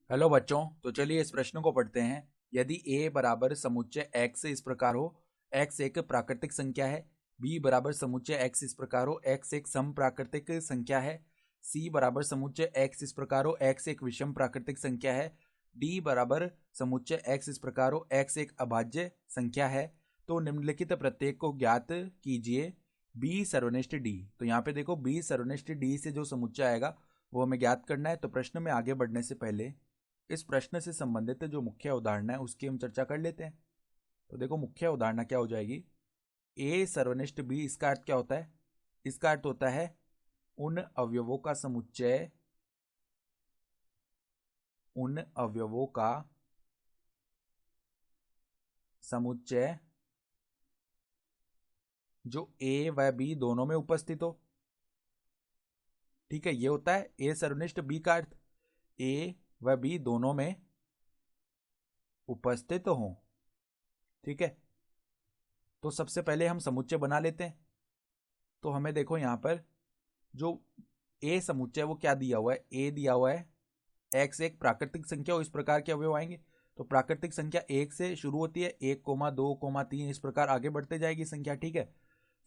Hello बच्चों, तो चलिए इस प्रश्न को पढ़ते हैं। यदि a बराबर समुच्चय x इस प्रकार हो, x एक प्राकृतिक संख्या है, b बराबर समुच्चय x इस प्रकार हो, x एक सम प्राकृतिक संख्या है, c बराबर समुच्चय x इस प्रकार हो, x एक विषम प्राकृतिक संख्या है, d बराबर समुच्चय x इस प्रकार हो, x एक अभाज्य संख्या है, तो निम्नलिखित प्रत्येक को ज्ञात कीजिए। b सर्वनिष्ठ d। तो यहाँ पे देखो b सर्वनिष्ठ d से जो समुच्चय आएगा वो हमें ज्ञात करना है। तो प्रश्न में आगे बढ़ने से पहले इस प्रश्न से संबंधित जो मुख्य उदाहरण है उसकी हम चर्चा कर लेते हैं। तो देखो मुख्य उदाहरण क्या हो जाएगी। ए सर्वनिष्ठ बी, इसका अर्थ क्या होता है? इसका अर्थ होता है उन अवयवों का समुच्चय, उन अवयवों का समुच्चय जो ए व बी दोनों में उपस्थित हो। ठीक है, ये होता है ए सर्वनिष्ठ बी का अर्थ, ए व बी दोनों में उपस्थित हो। ठीक है, तो सबसे पहले हम समुच्चय बना लेते हैं। तो हमें देखो यहां पर जो ए समुच्चय वो क्या दिया हुआ है, ए दिया हुआ है एक्स एक प्राकृतिक संख्या हो, इस प्रकार के अवयव आएंगे। तो प्राकृतिक संख्या एक से शुरू होती है, 1,2,3 इस प्रकार आगे बढ़ते जाएगी संख्या। ठीक है,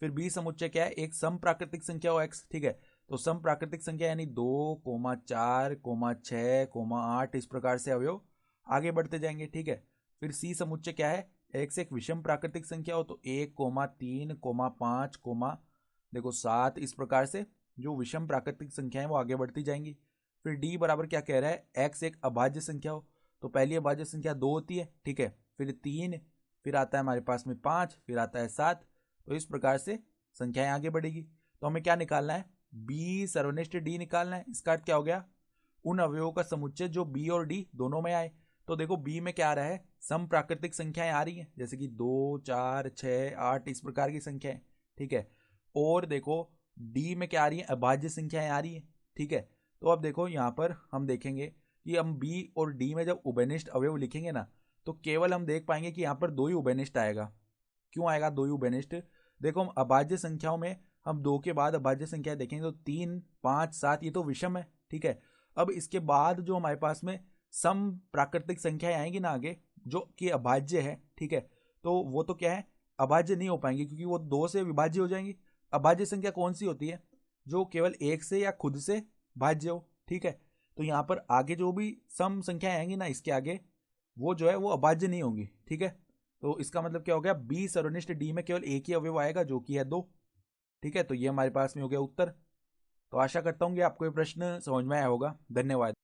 फिर बी समुच्चय क्या है, एक सम प्राकृतिक संख्या हो एक्स। ठीक है, तो सम प्राकृतिक संख्या यानी 2,4,6,8 इस प्रकार से अवयव आगे बढ़ते जाएंगे। ठीक है, फिर सी समुच्चय क्या है, एक्स एक विषम प्राकृतिक संख्या हो, तो 1,3,5, देखो 7 इस प्रकार से जो विषम प्राकृतिक संख्या है वो आगे बढ़ती जाएंगी। फिर डी बराबर क्या कह रहा है, एक्स एक अभाज्य संख्या हो, तो पहली अभाज्य संख्या 2 होती है। ठीक है, फिर 3, फिर आता है हमारे पास में 5, फिर आता है 7। तो इस प्रकार से संख्याएं आगे बढ़ेगी। तो हमें क्या निकालना है, बी सर्वनिष्ठ डी निकालना है। इसका अर्थ क्या हो गया, उन अवयवों का समुच्चय जो बी और डी दोनों में आए। तो देखो बी में क्या आ रहा है, सम प्राकृतिक संख्याएं आ रही हैं, जैसे कि 2, 4, 6, 8 इस प्रकार की संख्याएं। ठीक है, और देखो डी में क्या आ रही है, अभाज्य संख्याएं आ रही हैं। ठीक है, तो अब देखो यहाँ पर हम देखेंगे कि हम बी और डी में जब उभयनिष्ठ अवयव लिखेंगे ना, तो केवल हम देख पाएंगे कि यहाँ पर दो ही उभयनिष्ठ आएगा। क्यों आएगा दो ही उभयनिष्ठ? देखो हम अभाज्य संख्याओं में हम दो के बाद अभाज्य संख्या देखेंगे तो 3, 5, 7 ये तो विषम है। ठीक है, अब इसके बाद जो हमारे पास में सम प्राकृतिक संख्याएं आएंगी ना आगे, जो कि अभाज्य है। ठीक है, तो वो तो क्या है, अभाज्य नहीं हो पाएंगी क्योंकि वो दो से विभाज्य हो जाएंगी। अभाज्य संख्या कौन सी होती है, जो केवल एक से या खुद से भाज्य हो। ठीक है, तो यहाँ पर आगे जो भी सम संख्याएं आएंगी ना इसके आगे, वो जो है वो अभाज्य नहीं होंगी। ठीक है, तो इसका मतलब क्या हो गया, बी सर्वनिष्ठ डी में केवल एक ही अवयव आएगा जो कि है 2। ठीक है, तो ये हमारे पास में हो गया उत्तर। तो आशा करता हूँ कि आपको ये प्रश्न समझ में आया होगा। धन्यवाद।